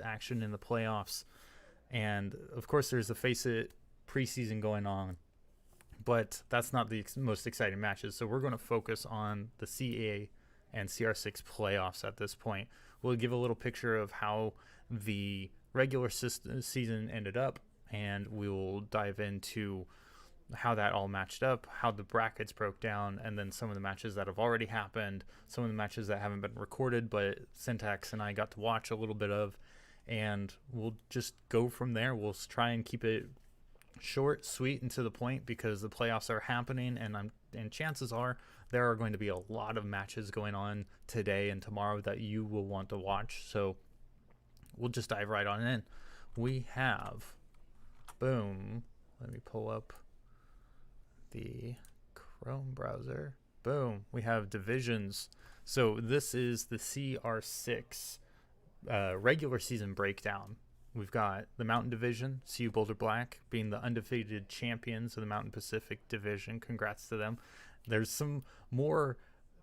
action in the playoffs. And of course, there's the FACEIT preseason going on, but that's not the most exciting matches. So we're going to focus on the CA and CR6 playoffs at this point. We'll give a little picture of how the regular season ended up, and we will dive into how that all matched up, how the brackets broke down, and then some of the matches that have already happened, some of the matches that haven't been recorded, but Syntax and I got to watch a little bit of, and we'll just go from there. We'll try and keep it short, sweet, and to the point because the playoffs are happening, and chances are there are going to be a lot of matches going on today and tomorrow that you will want to watch. So we'll just dive right on in. We have, boom, let me pull up the Chrome browser. Boom, we have divisions. So this is the CR6 regular season breakdown. We've got the Mountain Division, CU Boulder Black being the undefeated champions of the Mountain Pacific Division. Congrats to them. There's some more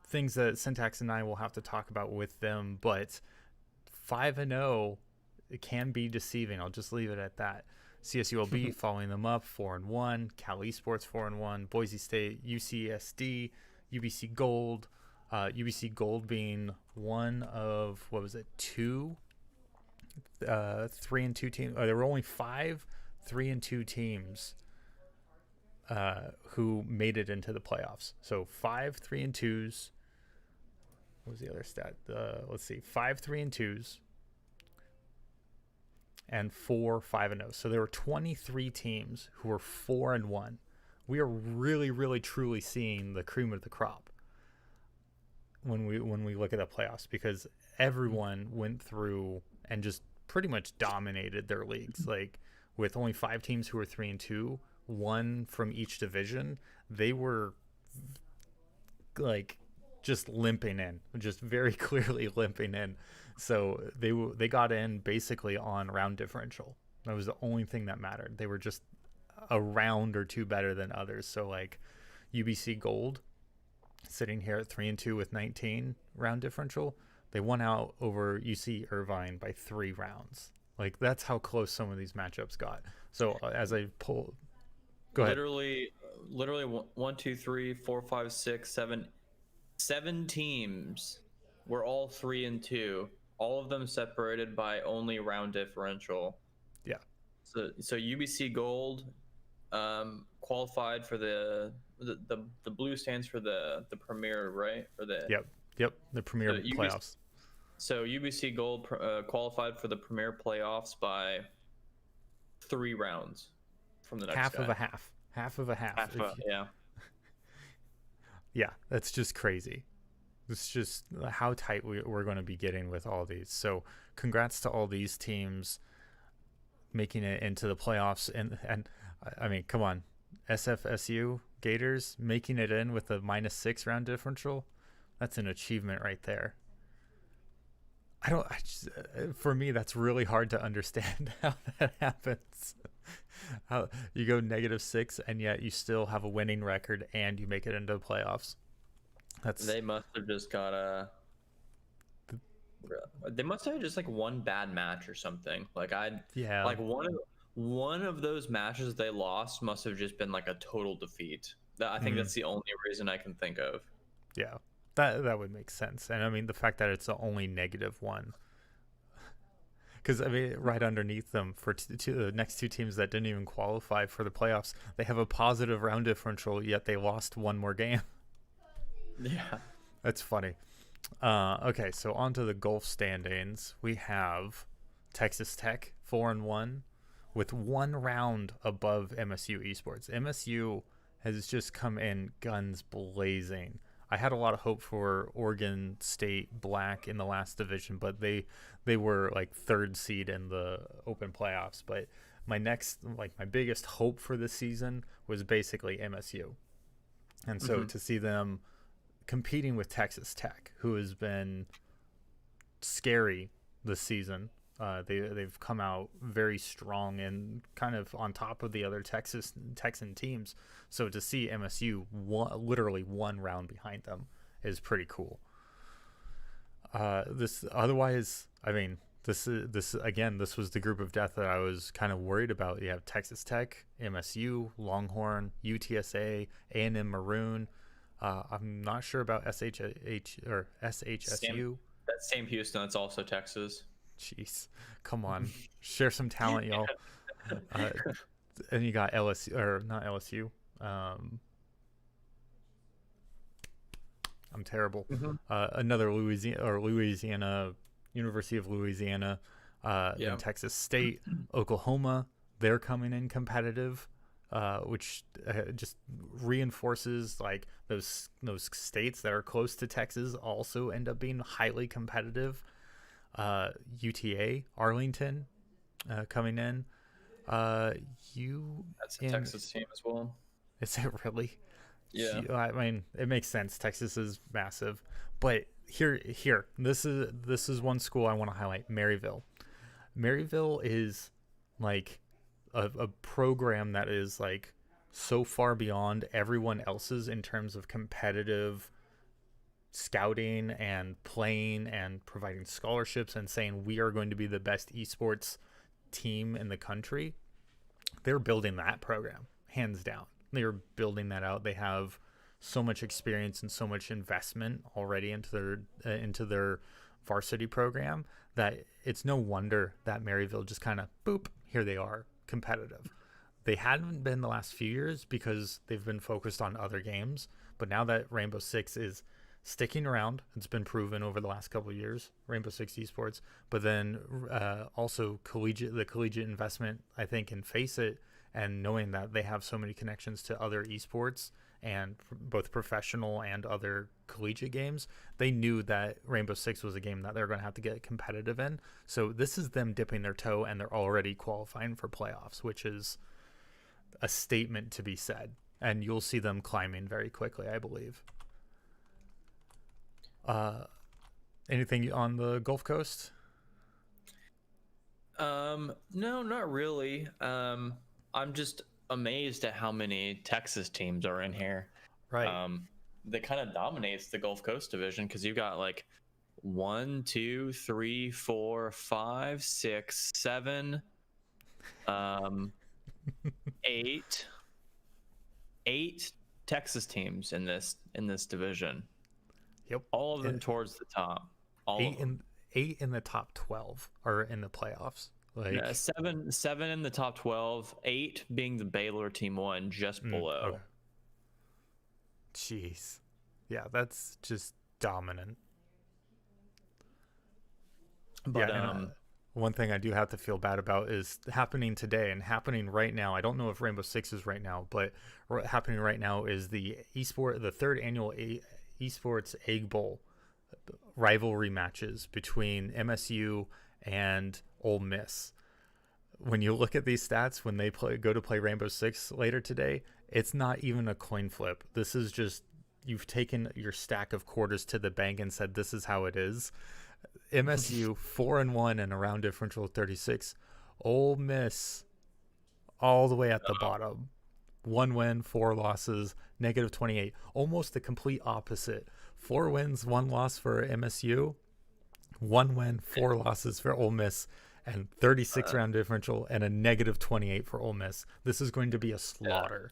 things that Syntax and I will have to talk about with them, but 5-0, it can be deceiving. I'll just leave it at that. CSULB following them up, 4-1. Cal Esports 4-1. Boise State, UCSD, UBC Gold. UBC Gold being one of, what was it, 3-2 teams. There were only 5 3-2 teams who made it into the playoffs. So 5 3-2s. What was the other stat? Let's see, 5 3-2s and 4 5-0. So there were 23 teams who were 4-1. We are really, really, truly seeing the cream of the crop when we look at the playoffs, because everyone went through and just pretty much dominated their leagues. Like, with only 5 teams who were 3-2, 1 from each division, they were like just limping in, just very clearly limping in. So they got in basically on round differential. That was the only thing that mattered. They were just a round or two better than others. So like UBC Gold sitting here at 3-2 with 19 round differential, they won out over UC Irvine by 3 rounds. Like, that's how close some of these matchups got. So as I pull, go ahead. Literally 1, 2, 3, 4, 5, 6, 7 teams were all 3-2. All of them separated by only round differential. Yeah. So UBC Gold qualified for the blue stands for the premier, right? For the Yep, the premier playoffs. So UBC Gold qualified for the premier playoffs by 3 rounds from the next half guy. of a half. Yeah. Yeah, that's just crazy. It's just how tight we're going to be getting with all these. So congrats to all these teams making it into the playoffs. And I mean, come on, SFSU Gators making it in with a -6 round differential. That's an achievement right there. For me, that's really hard to understand how that happens. How you go -6 and yet you still have a winning record and you make it into the playoffs. They must have just got they must have just like one bad match or something. Like one of those matches they lost must have just been like a total defeat. I think that's the only reason I can think of. Yeah, that would make sense. And I mean, the fact that it's the only -1, because I mean, right underneath them for the next 2 teams that didn't even qualify for the playoffs, they have a positive round differential, yet they lost 1 more game. Yeah, that's funny. Okay, so on to the Gulf standings. We have Texas Tech 4-1 with 1 round above MSU Esports. MSU has just come in guns blazing. I had a lot of hope for Oregon State Black in the last division, but they were like 3rd seed in the open playoffs. But my biggest hope for this season was basically MSU. And so to see them competing with Texas Tech, who has been scary this season, they've come out very strong and kind of on top of the other Texan teams. So to see MSU literally 1 round behind them is pretty cool. Otherwise, I mean, this again. This was the group of death that I was kind of worried about. You have Texas Tech, MSU, Longhorn, UTSA, A&M Maroon. I'm not sure about SHH or SHSU. That's Sam Houston. That's also Texas. Jeez, come on, share some talent, y'all. And you got LSU or not LSU. I'm terrible. Another Louisiana, University of Louisiana, then Texas State, Oklahoma. They're coming in competitive, which just reinforces like those states that are close to Texas also end up being highly competitive. UTA, Arlington, coming in. That's a Texas team as well. Is it really? Yeah. I mean, it makes sense. Texas is massive, but here, this is one school I want to highlight. Maryville. Maryville is like a program that is like so far beyond everyone else's in terms of competitive scouting and playing and providing scholarships and saying we are going to be the best esports team in the country. They're building that program hands down. They're building that out. They have so much experience and so much investment already into their varsity program that it's no wonder that Maryville just kind of boop, here they are, competitive. They hadn't been the last few years because they've been focused on other games, but now that Rainbow Six is sticking around, it's been proven over the last couple of years, Rainbow Six Esports, but then also the collegiate investment, I think, in FACEIT, and knowing that they have so many connections to other esports and both professional and other collegiate games, they knew that Rainbow Six was a game that they're going to have to get competitive in. So this is them dipping their toe, and they're already qualifying for playoffs, which is a statement to be said. And you'll see them climbing very quickly, I believe. Anything on the Gulf Coast? No, not really. I'm just amazed at how many Texas teams are in here. Right. That kind of dominates the Gulf Coast division because you've got like 1, 2, 3, 4, 5, 6, 7, 8 Texas teams in this division. Yep. All of them towards the top. Eight in the top 12 are in the playoffs. Like seven in the top 12, 8 being the Baylor team one just below. Okay. Jeez. Yeah, that's just dominant. But one thing I do have to feel bad about is happening today and happening right now. I don't know if Rainbow Six is right now, but happening right now is the third annual Esports Egg Bowl rivalry matches between MSU and Ole Miss. When you look at these stats, when they go to play Rainbow Six later today, it's not even a coin flip. This is just, you've taken your stack of quarters to the bank and said, this is how it is. MSU 4-1 and a round differential of 36. Ole Miss all the way at the bottom. 1 win, 4 losses, negative 28. Almost the complete opposite. 4 wins, 1 loss for MSU. 1 win, 4 losses for Ole Miss, and 36 round differential and a negative 28 for Ole Miss. This is going to be a slaughter.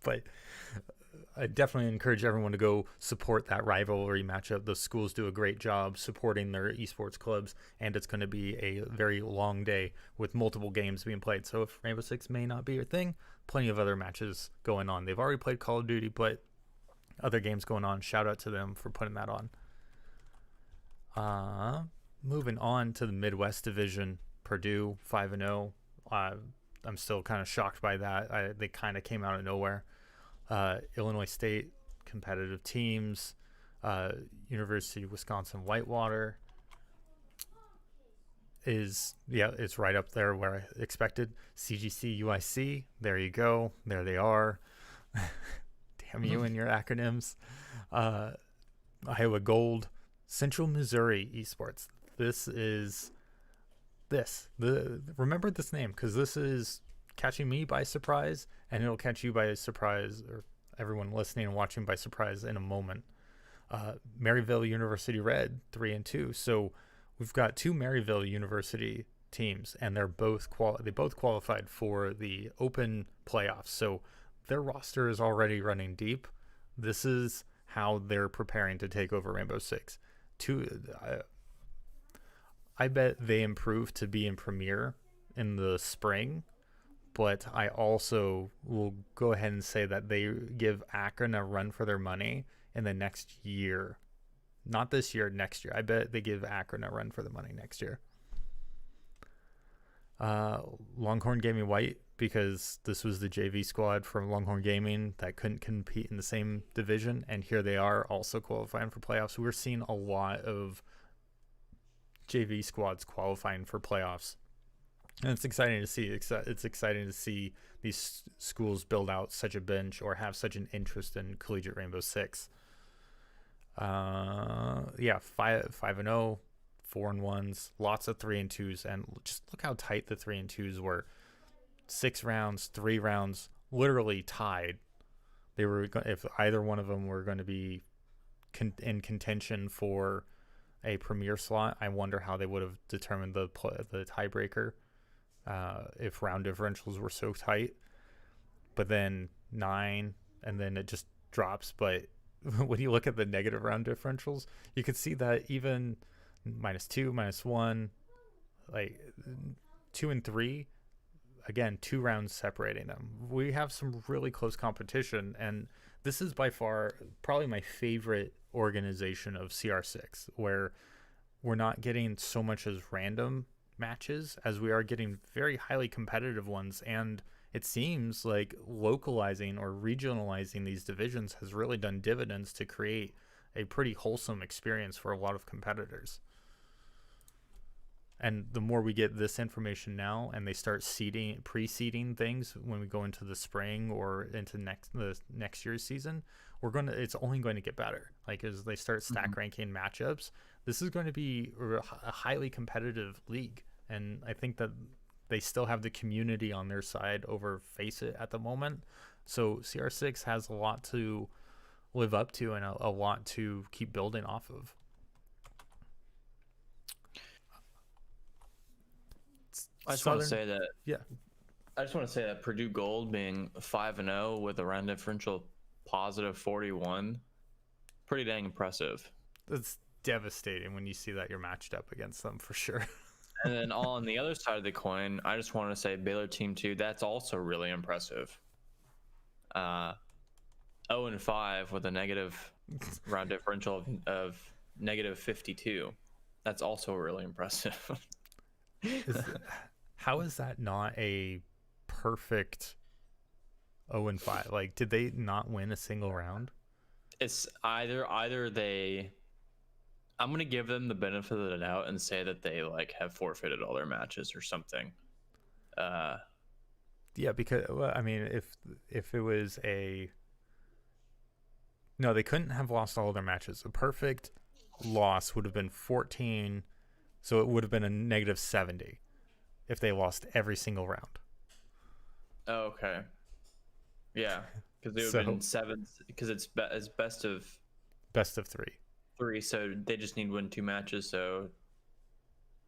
But I definitely encourage everyone to go support that rivalry matchup. The schools do a great job supporting their esports clubs, and it's going to be a very long day with multiple games being played. So if Rainbow Six may not be your thing, plenty of other matches going on. They've already played Call of Duty, but other games going on. Shout out to them for putting that on. Moving on to the Midwest Division, Purdue 5-0. I'm still kind of shocked by that. They kind of came out of nowhere. Illinois State, competitive teams. University of Wisconsin Whitewater it's right up there where I expected. CGC UIC, there you go. There they are. Damn you and your acronyms. Iowa Gold, Central Missouri Esports. Remember this name, because this is catching me by surprise, and it'll catch you by surprise, or everyone listening and watching by surprise in a moment. Maryville University Red 3-2. So we've got two Maryville University teams, and they both qualified for the Open playoffs. So their roster is already running deep. This is how they're preparing to take over Rainbow Six. I bet they improve to be in Premier in the spring, but I also will go ahead and say that they give Akron a run for their money in the next year. Not this year, next year. I bet they give Akron a run for the money next year. Longhorn Gaming White, because this was the JV squad from Longhorn Gaming that couldn't compete in the same division, and here they are also qualifying for playoffs. We're seeing a lot of JV squads qualifying for playoffs, and it's exciting to see. It's exciting to see these schools build out such a bench or have such an interest in collegiate Rainbow Six. 5-0, 4-1s, lots of 3-2s, and just look how tight the 3-2s were. 6 rounds, 3 rounds, literally tied. They were, if either one of them were going to be in contention for a premier slot, I wonder how they would have determined the tiebreaker if round differentials were so tight. But then 9, and then it just drops. But when you look at the negative round differentials, you can see that even -2, -1, like 2 and 3, again, 2 rounds separating them. We have some really close competition, and this is by far probably my favorite organization of CR6, where we're not getting so much as random matches as we are getting very highly competitive ones. And it seems like localizing or regionalizing these divisions has really done dividends to create a pretty wholesome experience for a lot of competitors. And the more we get this information now, and they start pre-seeding things when we go into the spring or into the next year's season, it's only going to get better. Like, as they start stack ranking matchups, this is going to be a highly competitive league. And I think that they still have the community on their side over FACEIT at the moment. So CR6 has a lot to live up to and a lot to keep building off of. I just want to say that Purdue Gold being 5-0 with a round differential positive 41, pretty dang impressive. That's devastating when you see that you're matched up against them, for sure. And then on the other side of the coin, I just want to say Baylor Team 2, that's also really impressive. 0-5 with a negative round differential of negative 52. That's also really impressive. How is that not a perfect 0-5? Like, did they not win a single round? It's either they, I'm going to give them the benefit of the doubt and say that they like have forfeited all their matches or something. Yeah, because I mean, if it was no, they couldn't have lost all their matches. A perfect loss would have been 14, so it would have been a negative 70 if they lost every single round. Oh, okay. Yeah, because it would have been 7, because it's best of 3. So they just need to win 2 matches. So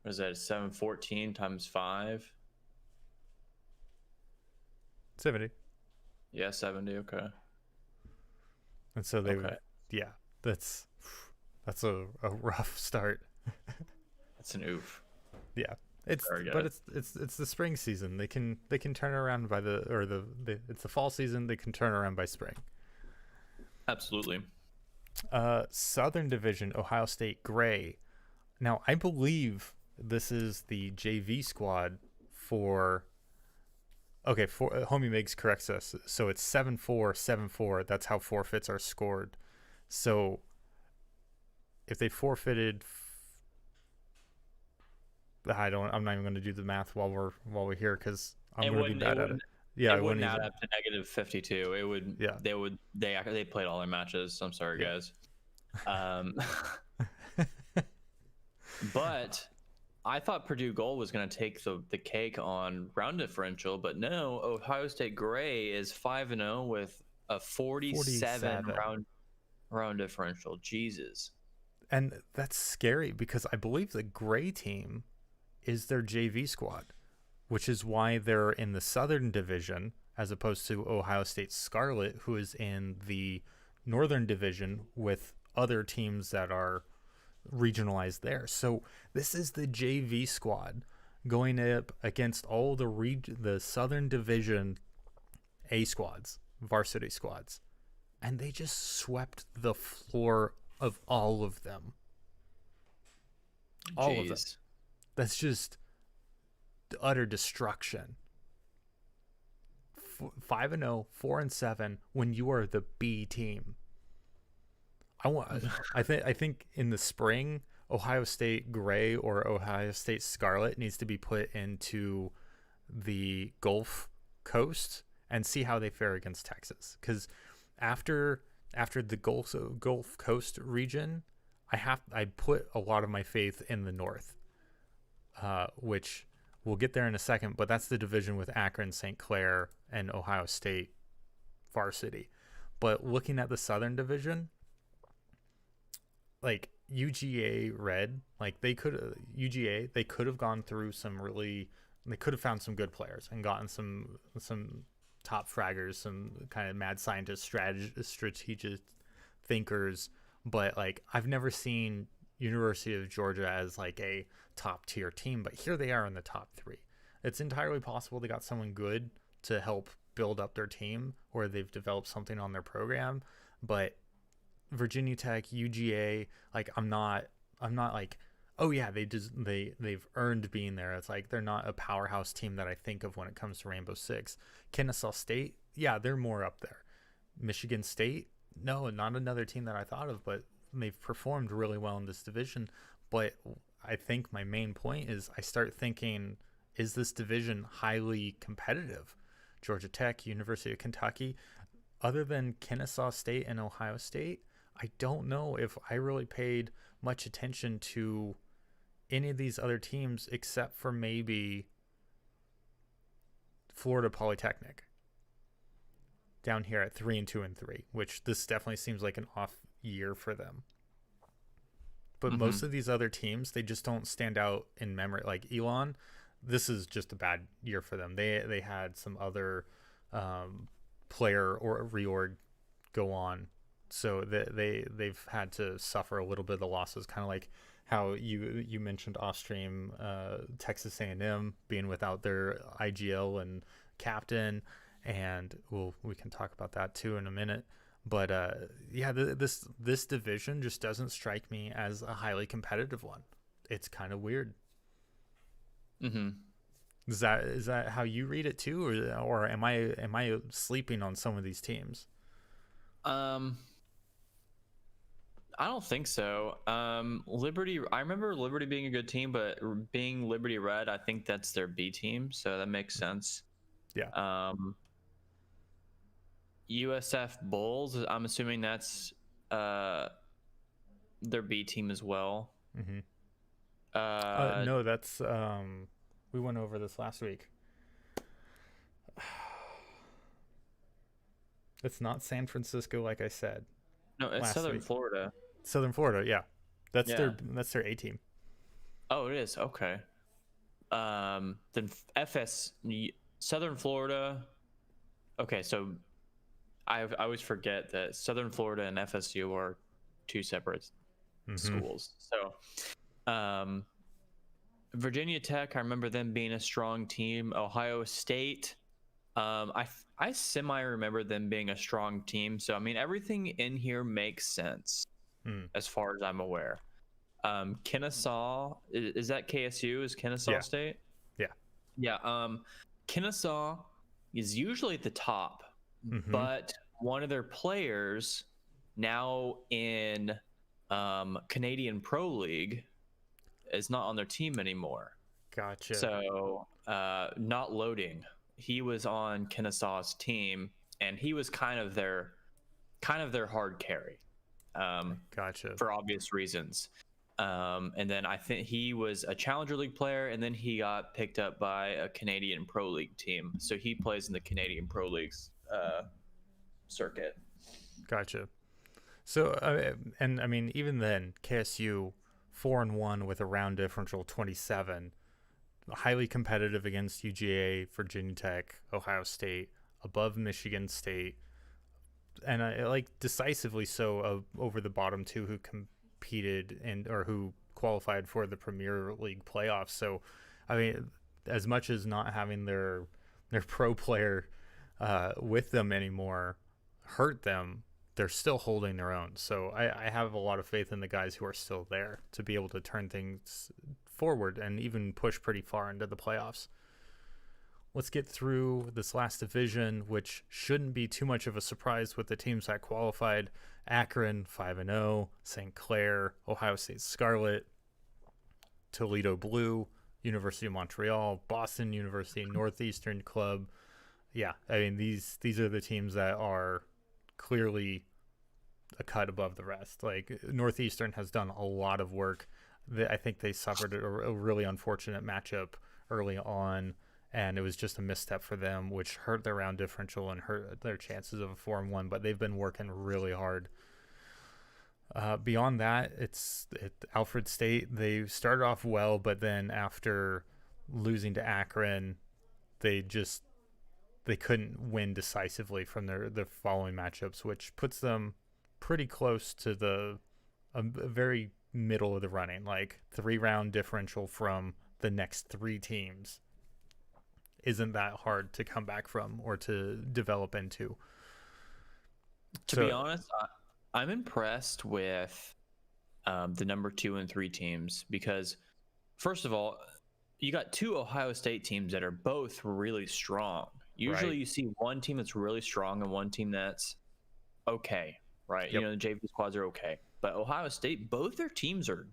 what is that? 714 times 5. 70. Yeah, 70. Okay. And so they, yeah, that's a rough start. That's an oof. Yeah, it's the spring season. They can turn around by it's the fall season. They can turn around by spring. Absolutely. Southern Division, Ohio State Gray. Now, I believe this is the JV squad for. Okay, Homie Migs corrects us. So it's 7-4, 7-4. That's how forfeits are scored. So if they forfeited, I'm not even going to do the math while we're here because I'm going to be bad at it. Yeah, it wouldn't add up to negative 52. It would. Yeah. They played all their matches. I'm sorry, guys. But I thought Purdue Gold was going to take the cake on round differential, but no. Ohio State Gray is 5-0 with a 47 round differential. Jesus. And that's scary because I believe the gray team is their JV squad, which is why they're in the Southern Division as opposed to Ohio State Scarlet, who is in the Northern Division with other teams that are regionalized there. So this is the JV squad going up against all the Southern Division A squads, varsity squads, and they just swept the floor of all of them. All of them. Jeez. That's just utter destruction. 5-0, 4-7 when you are the B team. I think in the spring, Ohio State Gray or Ohio State Scarlet needs to be put into the Gulf Coast and see how they fare against Texas. Because after the Gulf Coast region, I put a lot of my faith in the North, which we'll get there in a second. But that's the division with Akron, St. Clair, and Ohio State varsity. But looking at the Southern Division, like UGA Red, like they could have gone through they could have found some good players and gotten some top fraggers, some kind of mad scientist strategic thinkers, but like I've never seen University of Georgia as like a top tier team, but here they are in the top 3. It's entirely possible they got someone good to help build up their team or they've developed something on their program, but Virginia Tech, UGA, like I'm not like, oh yeah, they've earned being there. It's like they're not a powerhouse team that I think of when it comes to Rainbow Six. Kennesaw State, yeah, they're more up there. Michigan State, no, not another team that I thought of, but they've performed really well in this division. But I think my main point is I start thinking, is this division highly competitive? Georgia Tech, University of Kentucky, other than Kennesaw State and Ohio State, I don't know if I really paid much attention to any of these other teams except for maybe Florida Polytechnic down here at 3-2-3, which this definitely seems like an off year for them. But most of these other teams, they just don't stand out in memory. Like Elon, this is just a bad year for them. They had some other player or reorg go on, so they've had to suffer a little bit of the losses, kind of like how you mentioned off stream, Texas A&M being without their IGL and captain, and we can talk about that too in a minute. But yeah, this division just doesn't strike me as a highly competitive one. It's kind of weird. Is that how you read it too, or am I sleeping on some of these teams? I don't think so. Liberty, I remember Liberty being a good team, but being Liberty Red, I think that's their B team, so that makes sense. Yeah. USF Bulls, I'm assuming that's their B team as well. No, that's we went over this last week. It's not San Francisco, like I said. No, it's Southern Florida. Southern Florida, yeah. That's their A team. Oh, it is. Okay. Then Southern Florida. Okay, so I always forget that Southern Florida and FSU are two separate schools. So, Virginia Tech, I remember them being a strong team. Ohio State, I semi remember them being a strong team. So I mean, everything in here makes sense as far as I'm aware. Kennesaw, is that KSU? Is Kennesaw State? Yeah. Yeah. Kennesaw is usually at the top, but one of their players now in Canadian Pro League is not on their team anymore. Gotcha. So not loading. He was on Kennesaw's team, and he was kind of their hard carry. Gotcha. For obvious reasons. And then I think he was a Challenger League player, and then he got picked up by a Canadian Pro League team. So he plays in the Canadian Pro League's circuit. Gotcha. So, and I mean, even then, KSU 4-1 with a round differential 27, highly competitive against UGA, Virginia Tech, Ohio State, above Michigan State, and like decisively so over the bottom two who competed and or who qualified for the Premier League playoffs. So, I mean, as much as not having their pro player with them anymore hurt them, they're still holding their own. So I have a lot of faith in the guys who are still there to be able to turn things forward and even push pretty far into the playoffs. Let's get through this last division, which shouldn't be too much of a surprise with the teams that qualified. Akron 5-0, St. Clair, Ohio State Scarlet, Toledo Blue, University of Montreal, Boston University, Northeastern Club. Yeah, I mean these are the teams that are clearly a cut above the rest. Like Northeastern has done a lot of work. I think they suffered a really unfortunate matchup early on, and it was just a misstep for them, which hurt their round differential and hurt their chances of a 4-1. But they've been working really hard. Beyond that, it's Alfred State. They started off well, but then after losing to Akron, they couldn't win decisively from their following matchups, which puts them pretty close to the very middle of the running, like 3-round differential from the next 3 teams. Isn't that hard to come back from or to develop into? To be honest, I'm impressed with the number 2 and 3 teams because, first of all, you got 2 Ohio State teams that are both really strong. Usually Right. you see one team that's really strong and one team that's okay, right? Yep. The JV squads are okay. But Ohio State, both their teams were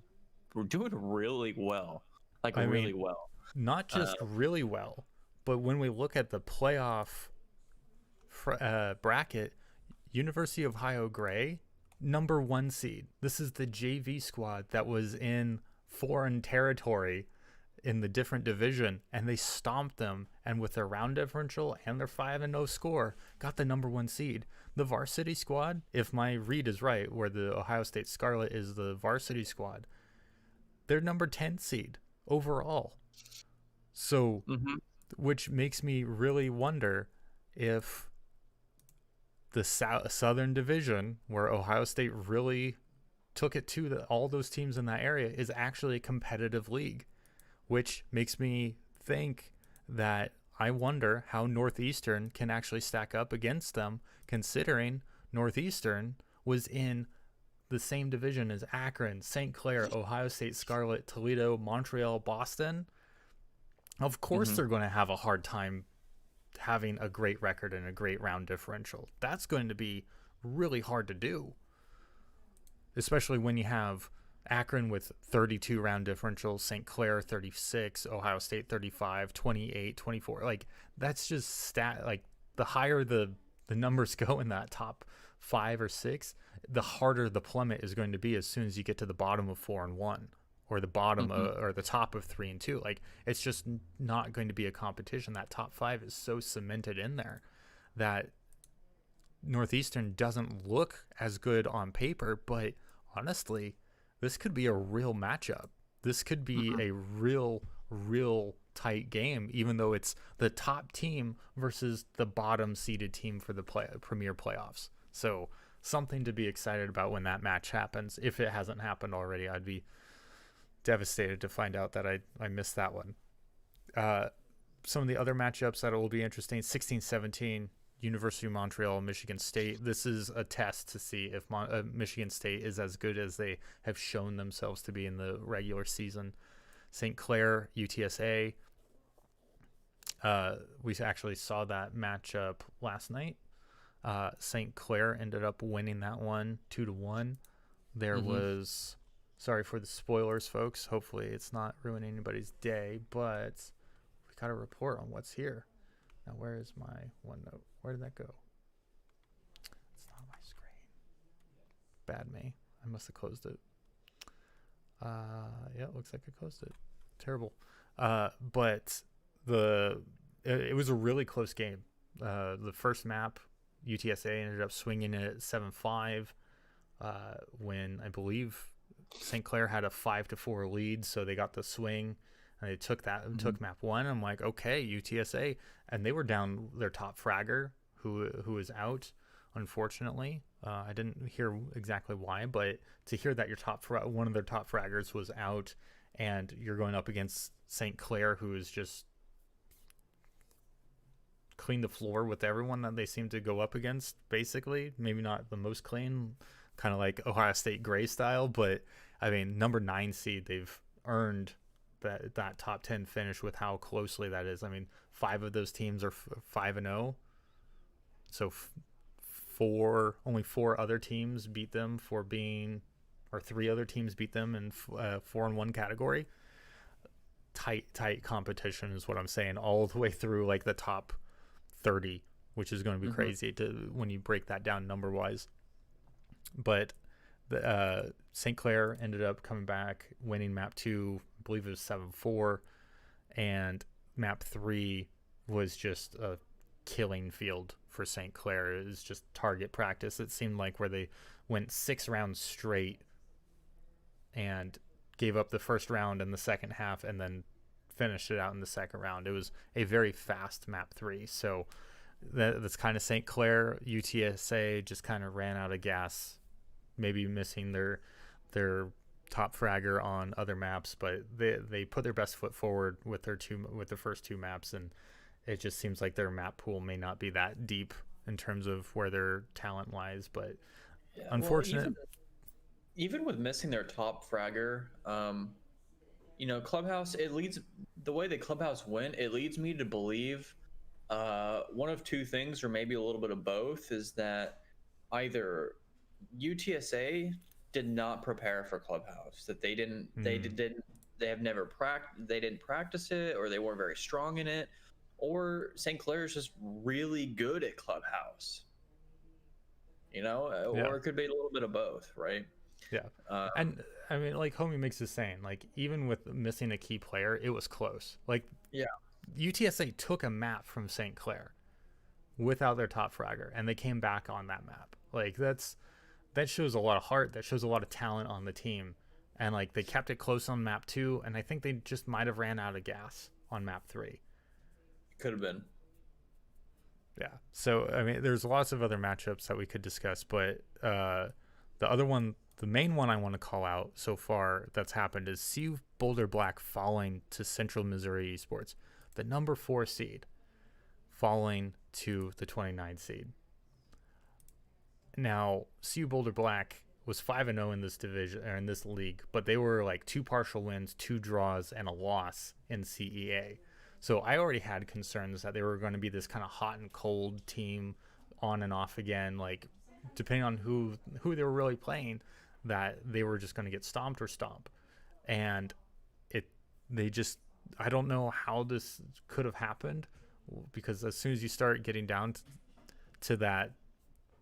doing really well, like I really mean, well. not just really well, but when we look at the playoff bracket, University of Ohio Gray, number 1 seed. This is the JV squad that was in foreign territory in the different division, and they stomped them, and with their round differential and their 5-0 score, got the number 1 seed. The varsity squad, if my read is right, where the Ohio State Scarlet is the varsity squad, they're number 10 seed overall. So, which makes me really wonder if the Southern Division, where Ohio State really took it to all those teams in that area, is actually a competitive league, which makes me think that I wonder how Northeastern can actually stack up against them, considering Northeastern was in the same division as Akron, St. Clair, Ohio State Scarlet, Toledo, Montreal, Boston. Of course they're going to have a hard time having a great record and a great round differential. That's going to be really hard to do, especially when you have Akron with 32 round differentials, St. Clair 36, Ohio State 35, 28, 24. Like that's just like the higher the numbers go in that top 5 or 6, the harder the plummet is going to be as soon as you get to the bottom of 4-1 or the bottom or the top of 3-2. Like it's just not going to be a competition. That top 5 is so cemented in there that Northeastern doesn't look as good on paper, but honestly, this could be a real matchup. This could be a real tight game, even though it's the top team versus the bottom seeded team for the Premier playoffs. So something to be excited about when that match happens. If it hasn't happened already, I'd be devastated to find out that I missed that one. Some of the other matchups that will be interesting: 16-17, University of Montreal, Michigan State. This is a test to see if Michigan State is as good as they have shown themselves to be in the regular season. St. Clair, UTSA. We actually saw that matchup last night. St. Clair ended up winning that one 2-1. There was, sorry for the spoilers, folks. Hopefully it's not ruining anybody's day, but we got a report on what's here. Now, where is my OneNote? Where did that go? It's not on my screen. Bad me. I must have closed it. Yeah, it looks like I closed it. Terrible. But it was a really close game. The first map, UTSA ended up swinging it at 7-5. when I believe St. Clair had a 5-4 lead, so they got the swing and they took map 1. I'm like, okay, UTSA, and they were down their top fragger who was out, unfortunately. I didn't hear exactly why, but to hear that one of their top fraggers was out, and you're going up against St. Clair, who is just clean the floor with everyone that they seem to go up against, basically. Maybe not the most clean, kind of like Ohio State Gray style, but I mean, number 9 seed, they've earned that top 10 finish with how closely that is. I mean, 5 of those teams are 5-0, so only 4 other teams beat them for being, or 3 other teams beat them in 4-1 category. Tight competition is what I'm saying, all the way through like the top 30, which is going to be crazy when you break that down number wise. But St. Clair ended up coming back, winning map 2, I believe it was 7-4, and map 3 was just a killing field for St. Clair. It was just target practice. It seemed like where they went 6 rounds straight and gave up the first round in the second half and then finished it out in the second round. It was a very fast map 3. So that's kind of St. Clair. UTSA just kind of ran out of gas, maybe missing their top fragger on other maps, but they put their best foot forward with the first 2 maps, and it just seems like their map pool may not be that deep in terms of where their talent lies. But yeah, unfortunate. Well, even with missing their top fragger, Clubhouse, the way that Clubhouse went, it leads me to believe one of 2 things, or maybe a little bit of both, is that either UTSA did not prepare for Clubhouse, that they didn't they didn't practice it, or they weren't very strong in it, or St. Clair is just really good at Clubhouse, or it could be a little bit of both, right? Yeah. And I mean, like Homie Mix is saying, like, even with missing a key player, it was close. Like, yeah, UTSA took a map from St. Clair without their top fragger, and they came back on that map. Like, that shows a lot of heart. That shows a lot of talent on the team. And like, they kept it close on map 2, and I think they just might have ran out of gas on map 3. Could have been. Yeah. So I mean, there's lots of other matchups that we could discuss, but the main one I want to call out so far that's happened is CU Boulder Black falling to Central Missouri Esports, the number 4 seed, falling to the 29 seed. Now, CU Boulder Black was 5-0 in this division, or in this league, but they were like 2 partial wins, 2 draws, and a loss in CEA. So I already had concerns that they were going to be this kind of hot and cold team, on and off again, like depending on who they were really playing, that they were just going to get stomped or stomp. And I don't know how this could have happened, because as soon as you start getting down to that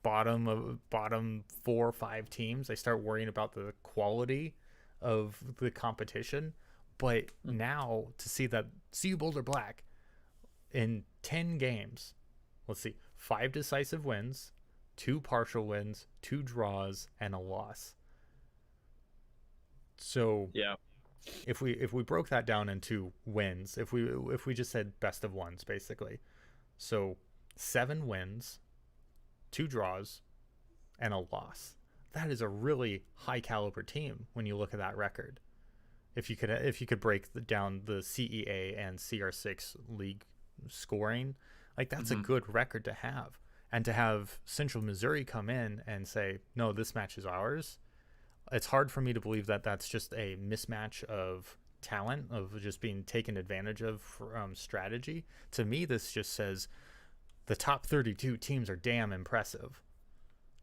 bottom 4 or 5 teams, I start worrying about the quality of the competition. But now to see that CU Boulder Black in 10 games, 5 decisive wins, 2 partial wins, 2 draws, and a loss. So yeah, if we broke that down into wins, if we just said best of ones, basically, so 7 wins, 2 draws, and a loss. That is a really high caliber team when you look at that record. If you could break down the CEA and CR6 league scoring, like, that's a good record to have. And to have Central Missouri come in and say, no, this match is ours, it's hard for me to believe that that's just a mismatch of talent, of just being taken advantage of from strategy. To me, this just says the top 32 teams are damn impressive.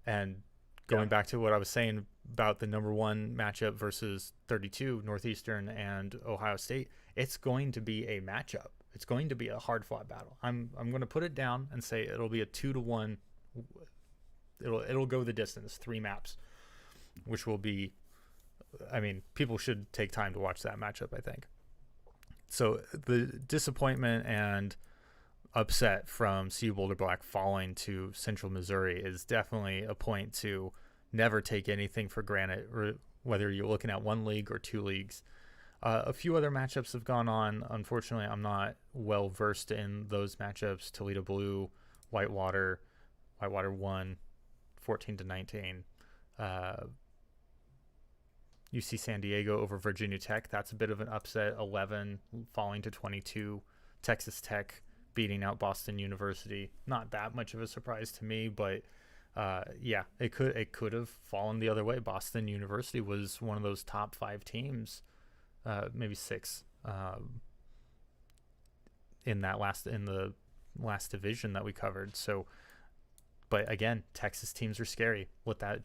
And going back to what I was saying about the number 1 matchup versus 32, Northeastern and Ohio State, it's going to be a matchup. It's going to be a hard-fought battle. I'm going to put it down and say it'll be a 2-1. It'll go the distance, 3 maps, which will be, I mean, people should take time to watch that matchup, I think. So the disappointment and upset from CU Boulder Black falling to Central Missouri is definitely a point to never take anything for granted, or whether you're looking at one league or two leagues. A few other matchups have gone on. Unfortunately, I'm not well versed in those matchups. Toledo Blue, Whitewater, Whitewater won 14-19. UC San Diego over Virginia Tech. That's a bit of an upset. 11 falling to 22. Texas Tech beating out Boston University. Not that much of a surprise to me, but yeah, it could have fallen the other way. Boston University was one of those top 5 teams, maybe 6, in the last division that we covered. So, but again, Texas teams are scary. Let that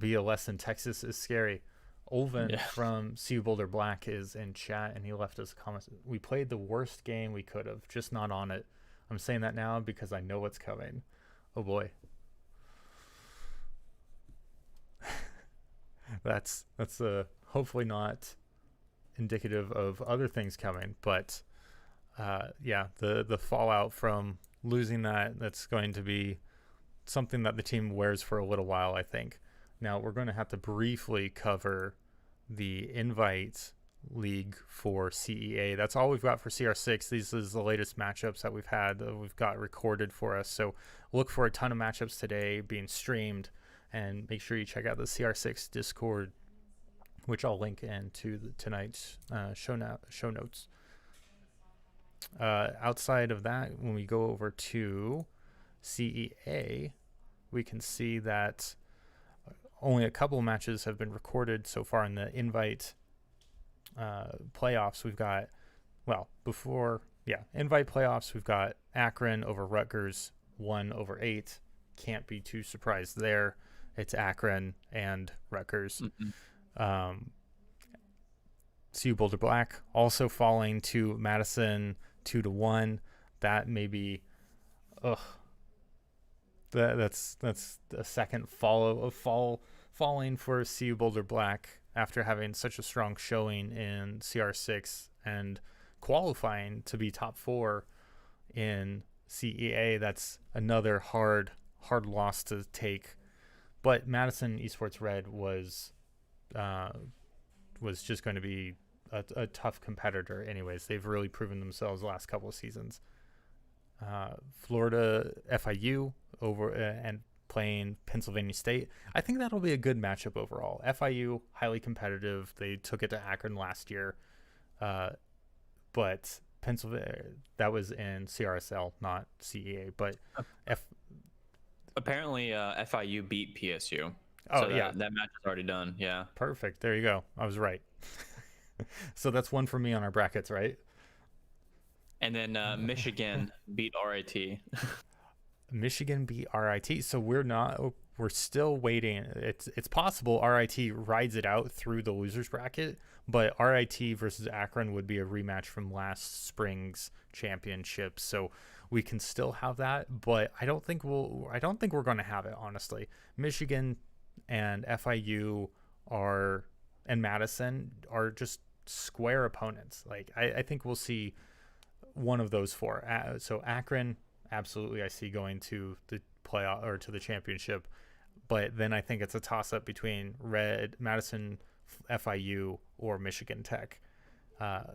be a lesson. Texas is scary. Olven from CU Boulder Black is in chat, and he left us a comment. We played the worst game we could have, just not on it. I'm saying that now because I know what's coming. Oh boy. that's hopefully not indicative of other things coming, but yeah, the fallout from losing that's going to be something that the team wears for a little while, I think. Now we're going to have to briefly cover the invite league for CEA. That's all we've got for CR6. These is the latest matchups that we've got recorded for us. So look for a ton of matchups today being streamed, and make sure you check out the CR6 Discord, which I'll link into tonight's show notes. Outside of that, when we go over to CEA, we can see that only a couple matches have been recorded so far in the invite playoffs. We've got, invite playoffs, we've got Akron over Rutgers, 1/8. Can't be too surprised there. It's Akron and Rutgers. CU Boulder Black also falling to Madison 2-1. That may be, that's a second falling for CU Boulder Black after having such a strong showing in CR6 and qualifying to be top 4 in CEA. That's another hard loss to take. But Madison Esports Red was just going to be a tough competitor anyways. They've really proven themselves the last couple of seasons. Florida FIU over and playing Pennsylvania State. I think that'll be a good matchup overall. FIU, highly competitive. They took it to Akron last year. But Pennsylvania, that was in CRSL, not CEA. But apparently FIU beat PSU. Oh, so yeah. That match is already done. Yeah. Perfect. There you go. I was right. So that's one for me on our brackets, right? And then Michigan beat RIT. Michigan beat RIT. So we're still waiting. It's possible RIT rides it out through the losers bracket, but RIT versus Akron would be a rematch from last spring's championship. So we can still have that, but I don't think we're going to have it, honestly. Michigan and FIU and Madison are just square opponents. Like I think we'll see one of those 4. So Akron, absolutely, I see going to the playoff or to the championship, but then I think it's a toss up between Madison, FIU, or Michigan Tech.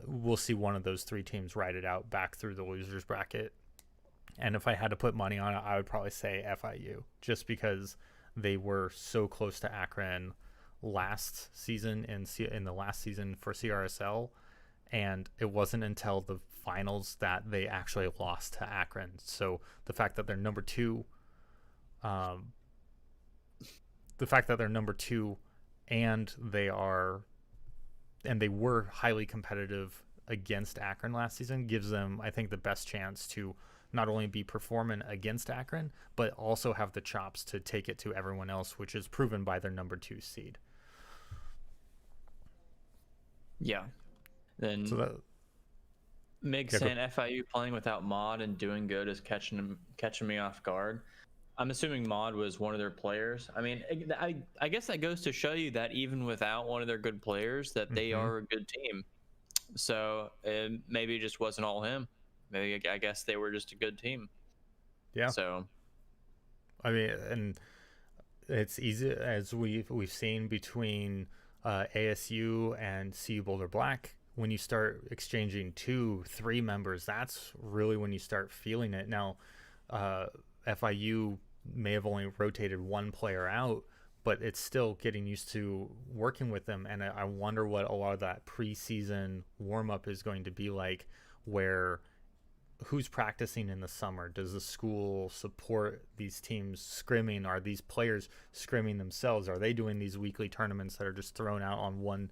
We'll see one of those 3 teams ride it out back through the losers bracket. And if I had to put money on it, I would probably say FIU, just because they were so close to Akron last season in the last season for CRSL, and it wasn't until the finals that they actually lost to Akron. So the fact that they're number 2, and they were highly competitive against Akron last season gives them, I think, the best chance to not only be performing against Akron, but also have the chops to take it to everyone else, which is proven by their number 2 seed. Yeah. Then Mig saying FIU playing without Mod and doing good is catching me off guard. I'm assuming Mod was one of their players. I mean, I guess that goes to show you that even without one of their good players, that they are a good team. So maybe it just wasn't all him. Maybe I guess they were just a good team. Yeah. So, I mean, and It's easy, as we've seen between ASU and CU Boulder Black. When you start exchanging 2, 3 members, that's really when you start feeling it. Now, uh, FIU may have only rotated 1 player out, but it's still getting used to working with them. And I wonder what a lot of that preseason warm up is going to be like, where who's practicing in the summer? Does the school support these teams scrimming? Are these players scrimming themselves? Are they doing these weekly tournaments that are just thrown out on one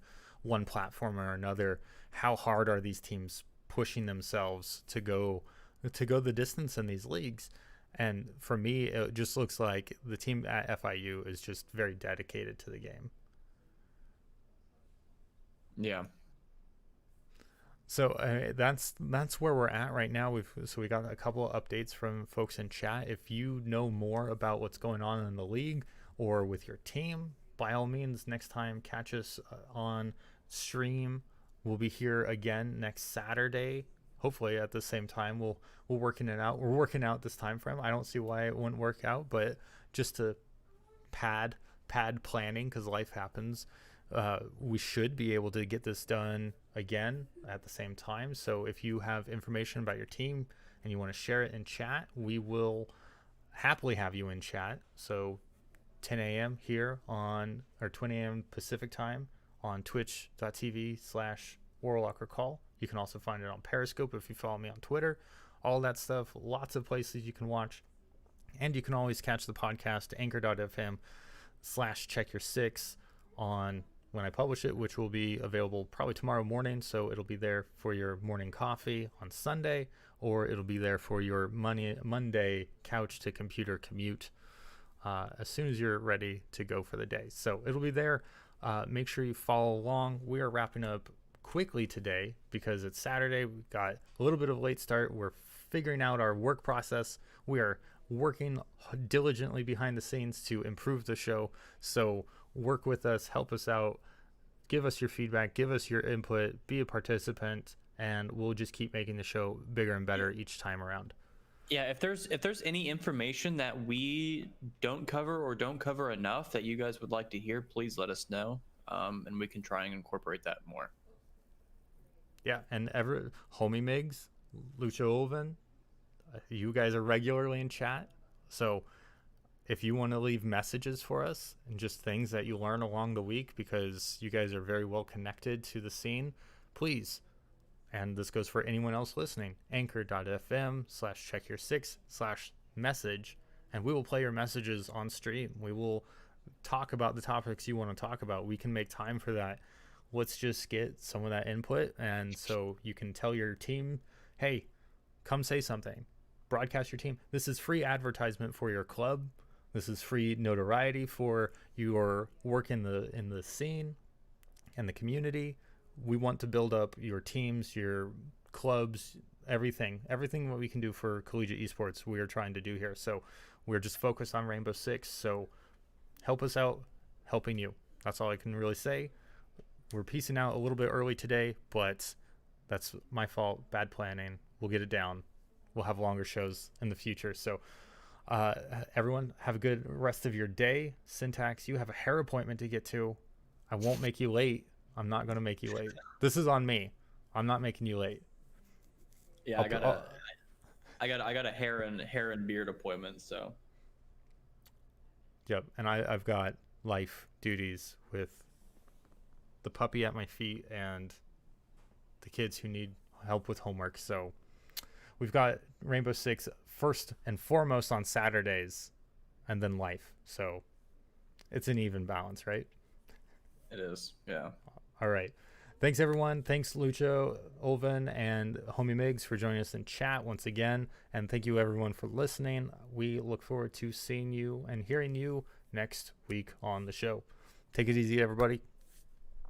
platform or another? How hard are these teams pushing themselves to go the distance in these leagues? And for me, it just looks like the team at FIU is just very dedicated to the game. Yeah. So that's where we're at right now. We got a couple of updates from folks in chat. If you know more about what's going on in the league or with your team, by all means, next time catch us on stream. We'll be here again next Saturday, hopefully at the same time. We're working it out. We're working out this time frame. I don't see why it wouldn't work out, but just to pad planning, because life happens. We should be able to get this done again at the same time. So if you have information about your team and you want to share it in chat, we will happily have you in chat. So 10 a.m. here on, or 20 a.m. Pacific time on twitch.tv/WarlockerCall. You can also find it on Periscope if you follow me on Twitter. All that stuff, lots of places you can watch. And you can always catch the podcast, anchor.fm/checkyour6 on when I publish it, which will be available probably tomorrow morning. So it'll be there for your morning coffee on Sunday, or it'll be there for your Monday couch to computer commute as soon as you're ready to go for the day. So it'll be there. Make sure you follow along. We are wrapping up quickly today because it's Saturday. We've got a little bit of a late start. We're figuring out our work process. We are working diligently behind the scenes to improve the show. So work with us, help us out, give us your feedback, give us your input, be a participant, and we'll just keep making the show bigger and better each time around. Yeah, if there's any information that we don't cover enough that you guys would like to hear, please let us know, and we can try and incorporate that more. Yeah, and Homie Migs, Lucha Ulven, you guys are regularly in chat, so if you want to leave messages for us and just things that you learn along the week, because you guys are very well connected to the scene, please. And this goes for anyone else listening. Anchor.fm/checkyour6/message, and we will play your messages on stream. We will talk about the topics you want to talk about. We can make time for that. Let's just get some of that input, and so you can tell your team, hey, come say something. Broadcast your team. This is free advertisement for your club. This is free notoriety for your work in the scene and the community. We want to build up your teams, your clubs, everything that we can do for collegiate esports. We are trying to do here. So we're just focused on Rainbow Six. So help us out, helping you. That's all I can really say. We're peacing out a little bit early today, but that's my fault. Bad planning. We'll get it down. We'll have longer shows in the future. So everyone, have a good rest of your day. Syntax, you have a hair appointment to get to. I won't make you late. I'm not going to make you late. This is on me. I'm not making you late. Yeah, I got a hair and beard appointment, so. Yep, and I've got life duties with the puppy at my feet and the kids who need help with homework. So we've got Rainbow Six first and foremost on Saturdays, and then life. So it's an even balance, right? It is, yeah. All right. Thanks, everyone. Thanks, Lucho, Ulven, and Homie Migs for joining us in chat once again. And thank you, everyone, for listening. We look forward to seeing you and hearing you next week on the show. Take it easy, everybody.